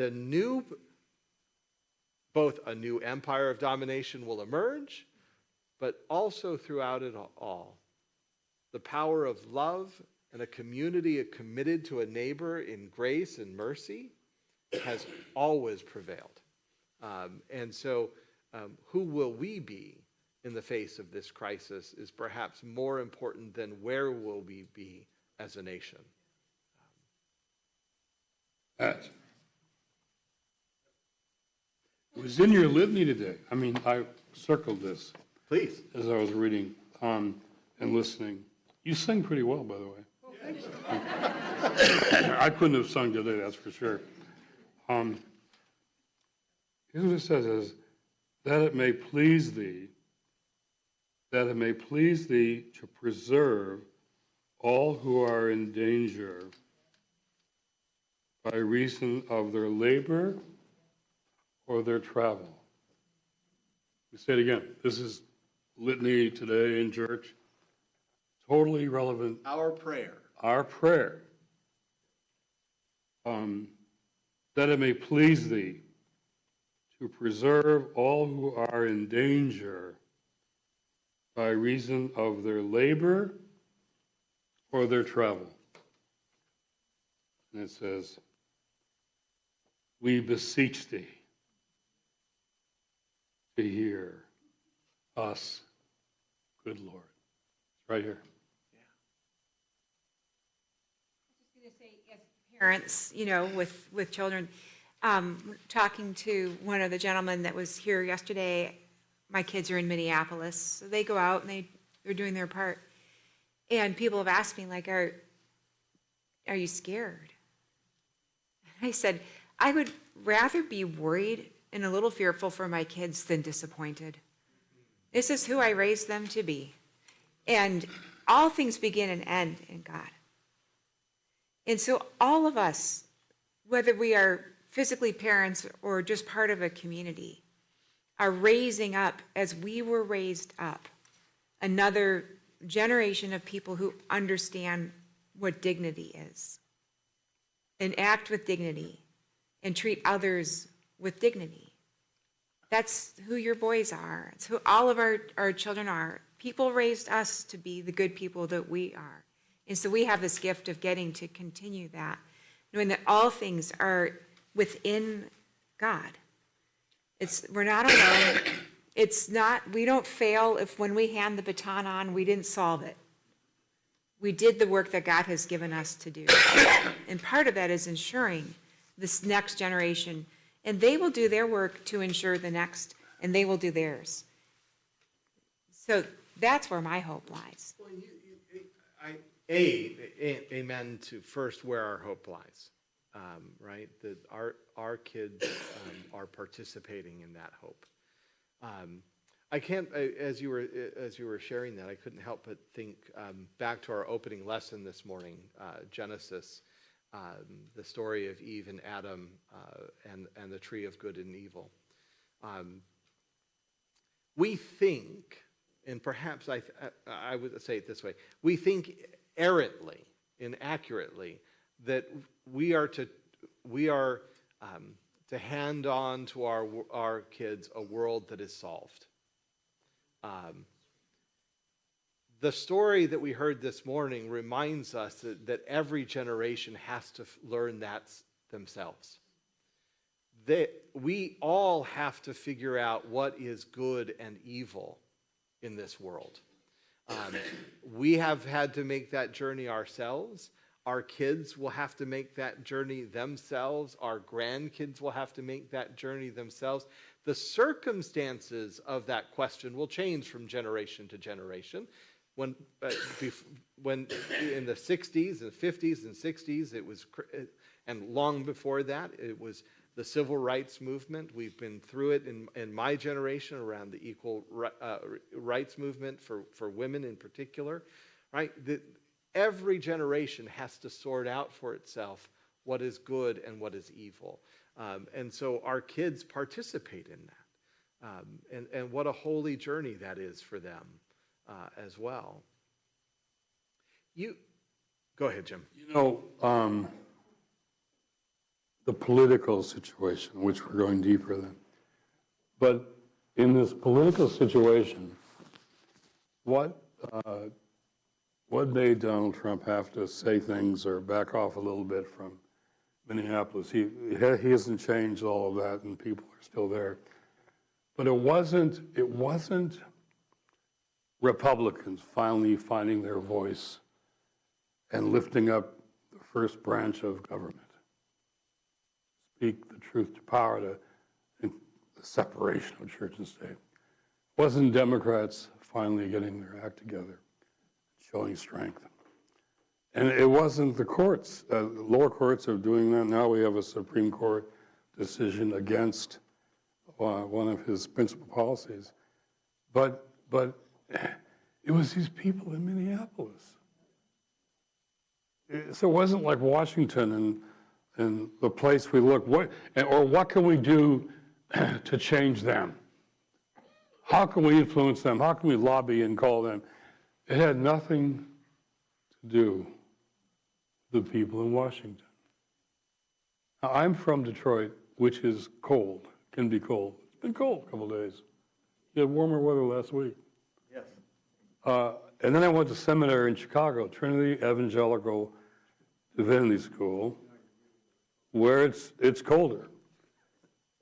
both a new empire of domination will emerge, but also throughout it all, the power of love and a community committed to a neighbor in grace and mercy has always prevailed. And so who will we be in the face of this crisis is perhaps more important than where will we be as a nation. It was in your litany today. I mean, I circled this. Please. As I was reading and listening. You sing pretty well, by the way. Oh, thanks. I couldn't have sung today, that's for sure. Here's what it says is, that it may please thee to preserve all who are in danger by reason of their labor or their travel. We say it again. This is litany today in church. Totally relevant. Our prayer. Our prayer. That it may please thee to preserve all who are in danger by reason of their labor or their travel. And it says, we beseech thee to hear us, good Lord. It's right here. Parents, with children, talking to one of the gentlemen that was here yesterday. My kids are in Minneapolis, so they go out and they're doing their part. And people have asked me, like, are you scared? And I said, I would rather be worried and a little fearful for my kids than disappointed. This is who I raised them to be. And all things begin and end in God. And so all of us, whether we are physically parents or just part of a community, are raising up, as we were raised up, another generation of people who understand what dignity is and act with dignity and treat others with dignity. That's who your boys are. It's who all of our children are. People raised us to be the good people that we are. And so we have this gift of getting to continue that, knowing that all things are within God. We're not alone. We don't fail if when we hand the baton on, we didn't solve it. We did the work that God has given us to do. And part of that is ensuring this next generation, and they will do their work to ensure the next, and they will do theirs. So that's where my hope lies. Well, amen to first where our hope lies, right? That our kids are participating in that hope. I can't, as you were sharing that, I couldn't help but think back to our opening lesson this morning, Genesis, the story of Eve and Adam and the tree of good and evil. We think, and perhaps I would say it this way, we think errantly, inaccurately, that we are to hand on to our kids a world that is solved. The story that we heard this morning reminds us that every generation has to learn that themselves. We all have to figure out what is good and evil in this world. We have had to make that journey ourselves. Our kids will have to make that journey themselves. Our grandkids will have to make that journey themselves. The circumstances of that question will change from generation to generation. when, when in the 60s and 50s and 60s, it was, and long before that, it was the civil rights movement. We've been through it in my generation around the equal rights movement for women in particular, right? Every generation has to sort out for itself what is good and what is evil. And so our kids participate in that. And what a holy journey that is for them as well. Go ahead, Jim. You know, the political situation, which we're going deeper than. But in this political situation, what made Donald Trump have to say things or back off a little bit from Minneapolis? He hasn't changed all of that, and people are still there. But it wasn't Republicans finally finding their voice and lifting up the first branch of government. Speak the truth to power, to the separation of church and state. It wasn't Democrats finally getting their act together, showing strength. And it wasn't the courts. Lower courts are doing that. Now we have a Supreme Court decision against one of his principal policies. But it was these people in Minneapolis. So it wasn't like Washington and the place we look, or what can we do to change them? How can we influence them? How can we lobby and call them? It had nothing to do with the people in Washington. Now, I'm from Detroit, which is cold, can be cold. It's been cold a couple of days. You had warmer weather last week. Yes. And then I went to seminary in Chicago, Trinity Evangelical Divinity School, where it's colder.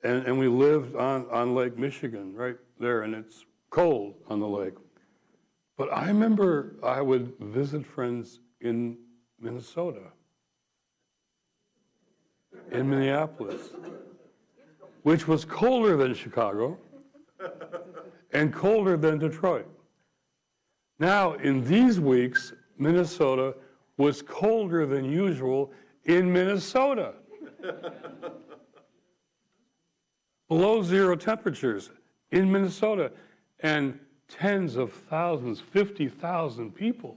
And we lived on Lake Michigan right there, and it's cold on the lake. But I remember I would visit friends in Minnesota, in Minneapolis, which was colder than Chicago and colder than Detroit. Now, in these weeks, Minnesota was colder than usual in Minnesota. Below zero temperatures in Minnesota, and tens of thousands, 50,000 people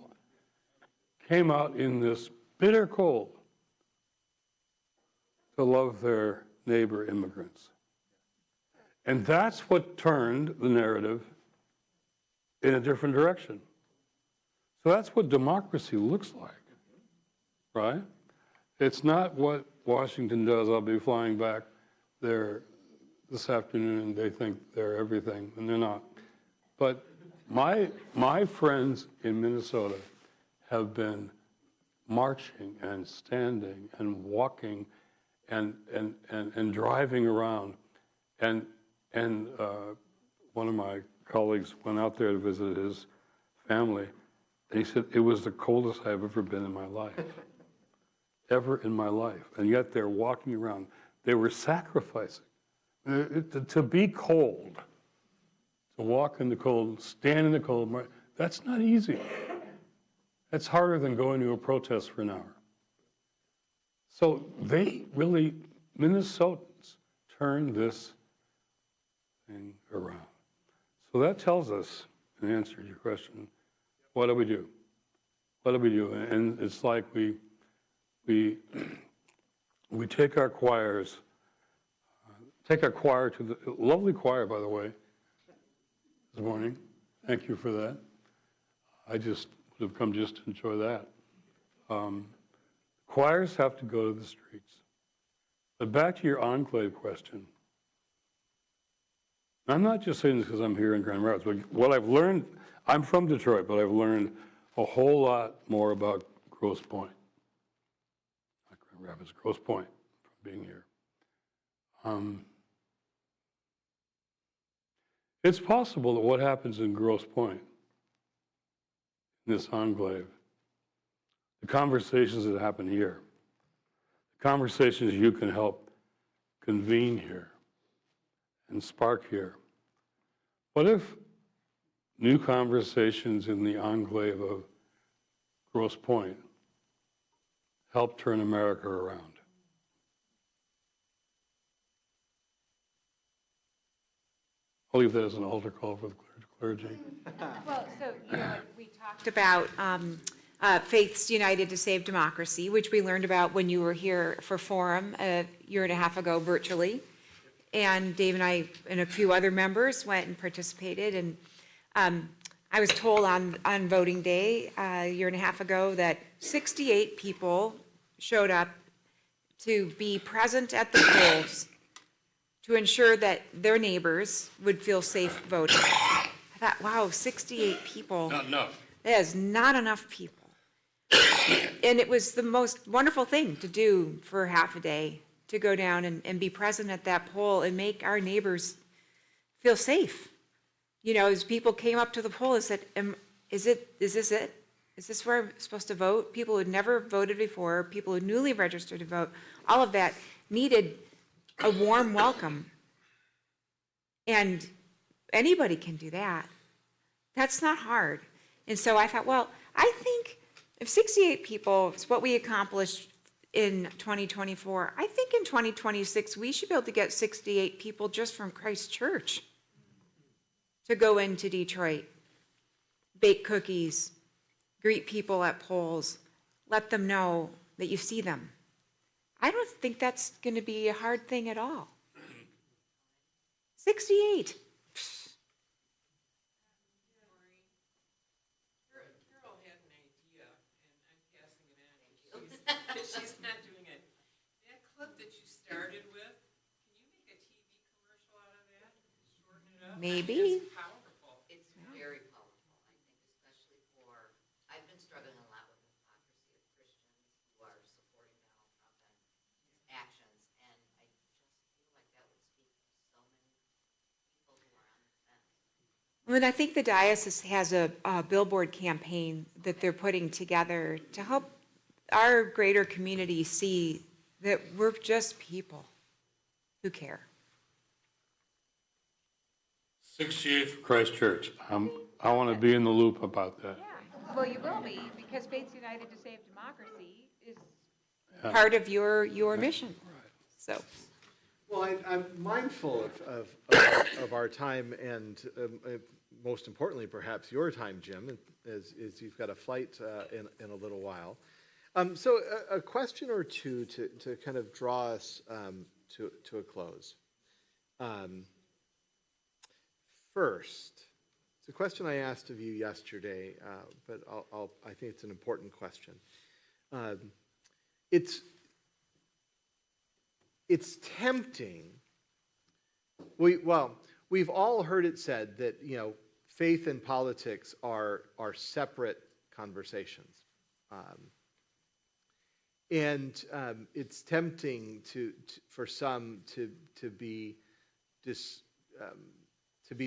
came out in this bitter cold to love their neighbor immigrants. And that's what turned the narrative in a different direction. So that's what democracy looks like, right? It's not what Washington does. I'll be flying back there this afternoon, and they think they're everything, and they're not. But my friends in Minnesota have been marching and standing and walking and driving around. And one of my colleagues went out there to visit his family, and he said, it was the coldest I've ever been in my life. Ever in my life. And yet they're walking around. They were sacrificing. To be cold, to walk in the cold, stand in the cold, that's not easy. That's harder than going to a protest for an hour. So Minnesotans turned this thing around. So that tells us, in answer to your question, what do we do? What do we do? And it's like we take our choirs, take our choir to the lovely choir, by the way, this morning. Thank you for that. I just would have come just to enjoy that. Choirs have to go to the streets. But back to your enclave question. I'm not just saying this because I'm here in Grand Rapids, but what I've learned, I'm from Detroit, but I've learned a whole lot more about Grosse Pointe. Not Grand Rapids, Grosse Pointe, from being here. It's possible that what happens in Grosse Pointe, in this enclave, the conversations that happen here, the conversations you can help convene here and spark here. What if new conversations in the enclave of Grosse Pointe help turn America around. I'll leave that as an altar call for the clergy. Well, so, we talked about Faiths United to Save Democracy, which we learned about when you were here for Forum a year and a half ago virtually. And Dave and I and a few other members went and participated. And I was told on voting day a year and a half ago that 68 people showed up to be present at the polls to ensure that their neighbors would feel safe voting. I thought, wow, 68 people. Not enough. That is not enough people. And it was the most wonderful thing to do for half a day, to go down and be present at that poll and make our neighbors feel safe. As people came up to the poll and said, is this it? Is this where I'm supposed to vote? People who had never voted before, people who newly registered to vote, all of that needed a warm welcome. And anybody can do that. That's not hard. And so I thought, well, I think if 68 people is what we accomplished in 2024, I think in 2026 we should be able to get 68 people just from Christ Church to go into Detroit, bake cookies, greet people at polls, let them know that you see them. I don't think that's going to be a hard thing at all. 68. Carol had an idea, and I'm passing it on. She's not doing it. That clip that you started with, can you make a TV commercial out of that? Shorten it up? Maybe. It's powerful. It's very powerful, I think, especially for, I've been struggling a lot with the hypocrisy of Christians who are supporting Donald Trump and his actions, and I just feel like that would speak to so many people who are on the fence. Well, I think the diocese has a billboard campaign that they're putting together to help our greater community see that we're just people who care. 68 for Christ Church. I want to be in the loop about that. Yeah, well, you will be, because Faiths United to Save Democracy is part of your mission. So. Well, I'm mindful of our time and most importantly, perhaps your time, Jim, as you've got a flight in a little while. So a question or two to kind of draw us to a close. First, it's a question I asked of you yesterday, but I think it's an important question. It's tempting. We've all heard it said that faith and politics are separate conversations, and it's tempting for some to be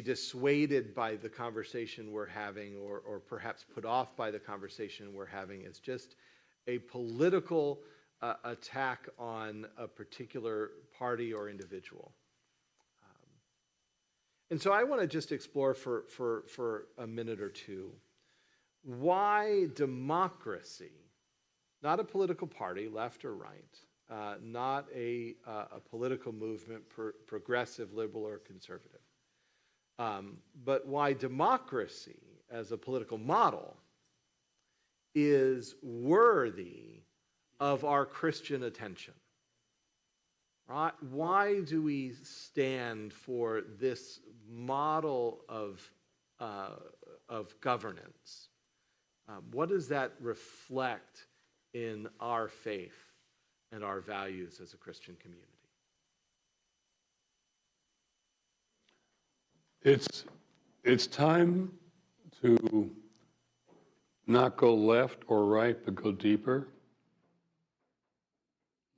dissuaded by the conversation we're having, or perhaps put off by the conversation we're having. It's just a political attack on a particular party or individual. And so I want to just explore for a minute or two why democracy, not a political party, left or right, not a political movement, progressive, liberal, or conservative, but why democracy as a political model is worthy of our Christian attention. Right? Why do we stand for this model of governance? What does that reflect in our faith and our values as a Christian community? It's time to not go left or right, but go deeper.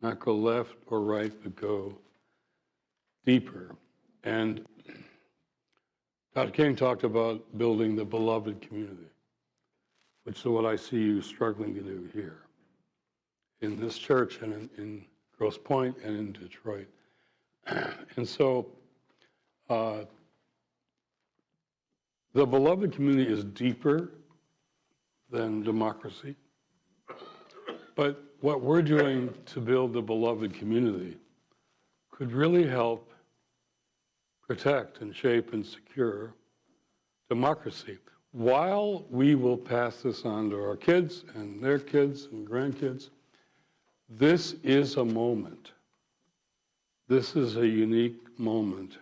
Not go left or right, but go deeper. And Dr. King talked about building the beloved community, which is what I see you struggling to do here in this church and in Grosse Pointe and in Detroit. And so The beloved community is deeper than democracy. But what we're doing to build the beloved community could really help protect and shape and secure democracy, while we will pass this on to our kids and their kids and grandkids. This is a moment. This is a unique moment,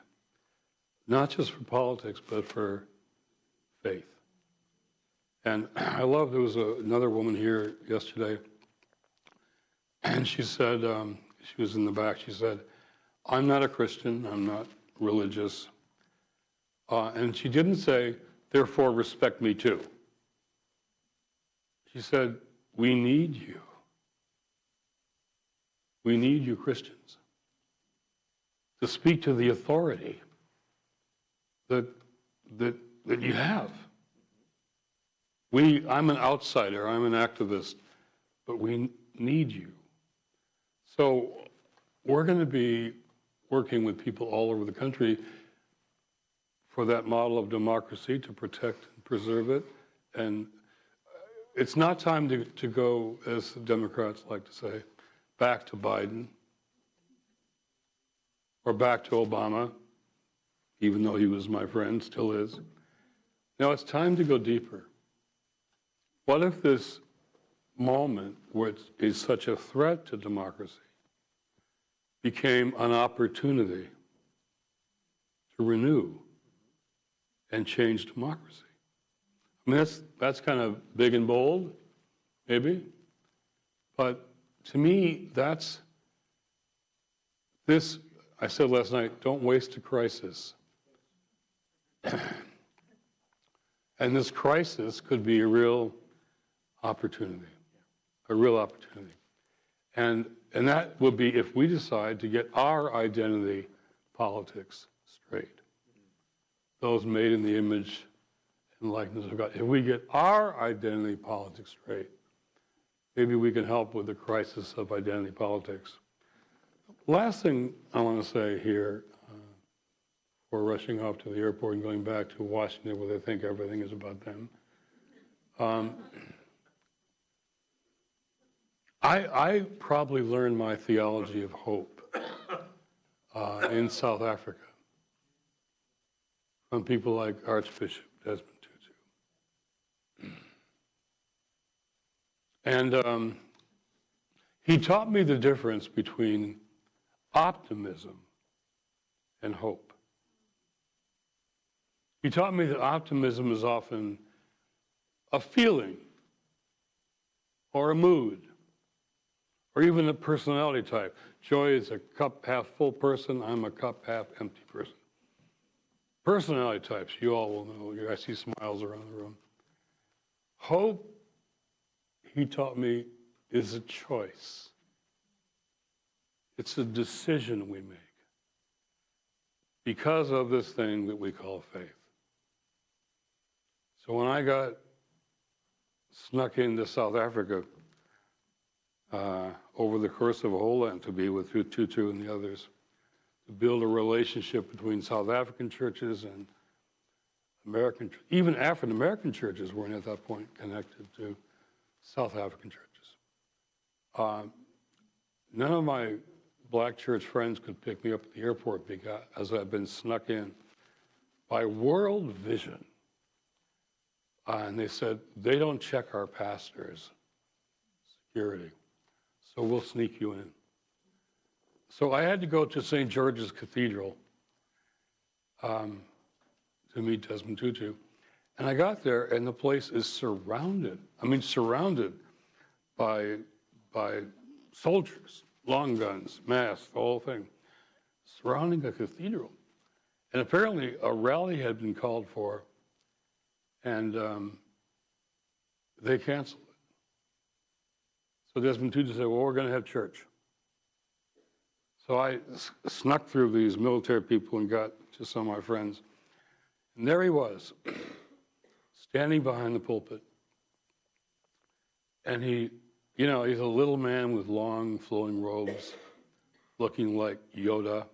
not just for politics, but for faith. And I love, there was another woman here yesterday, and she said, she was in the back, she said, I'm not a Christian, I'm not religious. And she didn't say, therefore respect me too. She said, we need you. We need you Christians to speak to the authority that you have. I'm an outsider, I'm an activist, but we need you. So we're going to be working with people all over the country for that model of democracy, to protect and preserve it. And it's not time to go, as the Democrats like to say, back to Biden or back to Obama, even though he was my friend, still is. Now it's time to go deeper. What if this moment, which is such a threat to democracy, became an opportunity to renew and change democracy? I mean, that's kind of big and bold, maybe, but to me, that's this. I said last night, don't waste a crisis. And this crisis could be a real opportunity, And that would be if we decide to get our identity politics straight. Those made in the image and likeness of God. If we get our identity politics straight, maybe we can help with the crisis of identity politics. Last thing I want to say here, before rushing off to the airport and going back to Washington where they think everything is about them. I probably learned my theology of hope in South Africa from people like Archbishop Desmond Tutu. And he taught me the difference between optimism and hope. He taught me that optimism is often a feeling or a mood or even a personality type. Joy is a cup half full person. I'm a cup half empty person. Personality types, you all will know. I see smiles around the room. Hope, he taught me, is a choice. It's a decision we make because of this thing that we call faith. So when I got snuck into South Africa over the course of a whole lot, to be with Tutu and the others, to build a relationship between South African churches and American, even African American churches weren't at that point connected to South African churches. None of my black church friends could pick me up at the airport because I've been snuck in by World Vision. And they said, they don't check our pastors' security, so we'll sneak you in. So I had to go to St. George's Cathedral to meet Desmond Tutu. And I got there, and the place is surrounded by soldiers, long guns, masks, the whole thing, surrounding a cathedral. And apparently a rally had been called for, and they canceled it. So Desmond Tutu said, well, we're going to have church. So I snuck through these military people and got to some of my friends. And there he was, standing behind the pulpit. And he's a little man with long flowing robes, looking like Yoda.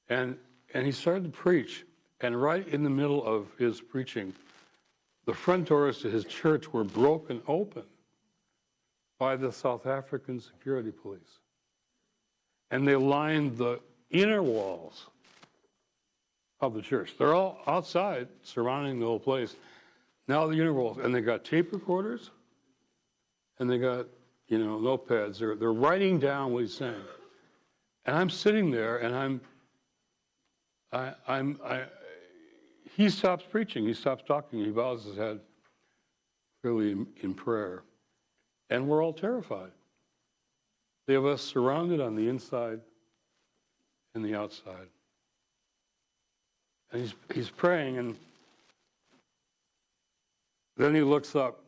And he started to preach. And right in the middle of his preaching, the front doors to his church were broken open by the South African security police. And they lined the inner walls of the church. They're all outside, surrounding the whole place. Now the inner walls, and they got tape recorders, and they got, notepads. They're writing down what he's saying. And I'm sitting there, and he stops preaching, he stops talking, he bows his head, really in prayer. And we're all terrified. They have us surrounded on the inside and the outside. And he's praying, and then he looks up.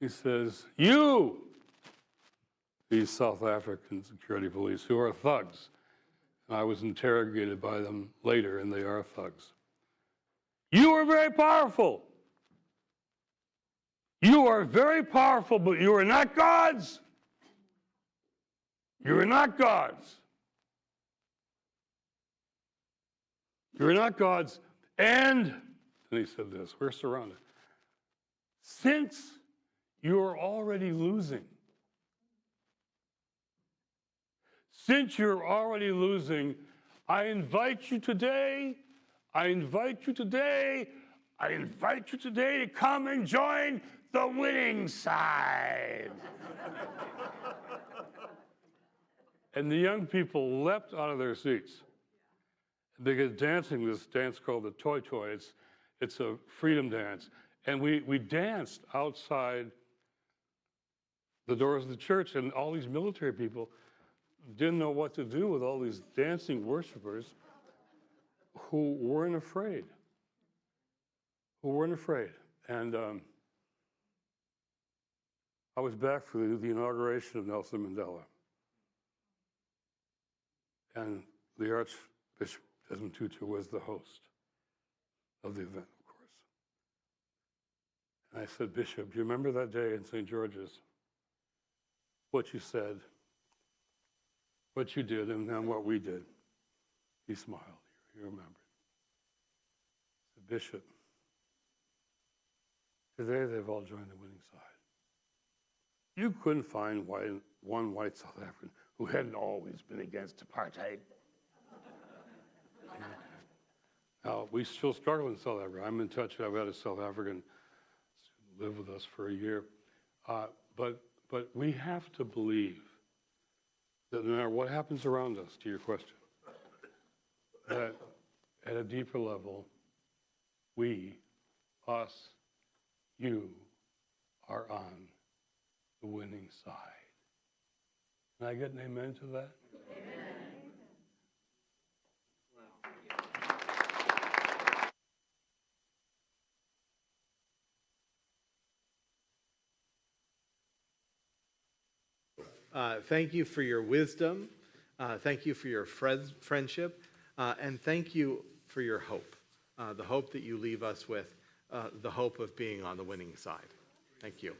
He says, "You, these South African security police who are thugs." And I was interrogated by them later, and they are thugs. "You are very powerful. You are very powerful, but you are not gods. You are not gods. You are not gods. And he said this, we're surrounded. Since you are already losing, I invite you today to come and join the winning side." And the young people leapt out of their seats. They began dancing this dance called the Toi Toi. It's a freedom dance. And we danced outside the doors of the church, and all these military people didn't know what to do with all these dancing worshipers who weren't afraid. And I was back for the inauguration of Nelson Mandela. And the Archbishop Desmond Tutu was the host of the event, of course. And I said, "Bishop, do you remember that day in St. George's? What you said, what you did, and then what we did?" He smiled. He remembered. I said, "Bishop, today they've all joined the winning side. You couldn't find one white South African who hadn't always been against apartheid." Now, we still struggle in South Africa. I'm in touch. I've had a South African live with us for a year. But we have to believe that no matter what happens around us, to your question, that at a deeper level, we, us, you, are on the winning side. Can I get an amen to that? Amen. Thank you for your wisdom. Thank you for your friendship. And thank you for your hope, the hope that you leave us with, the hope of being on the winning side. Thank you.